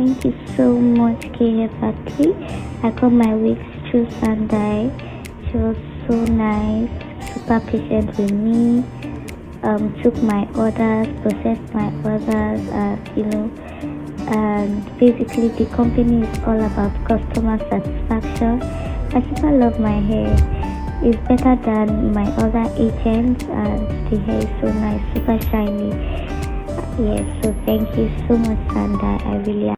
Thank you so much, Kehepati. I got my wigs through Sandie. She was so nice, super patient with me. Took my orders, processed my orders, and basically the company is all about customer satisfaction. I super love my hair. It's better than my other agents, and the hair is so nice, super shiny. Yes, so thank you so much, Sandie. I really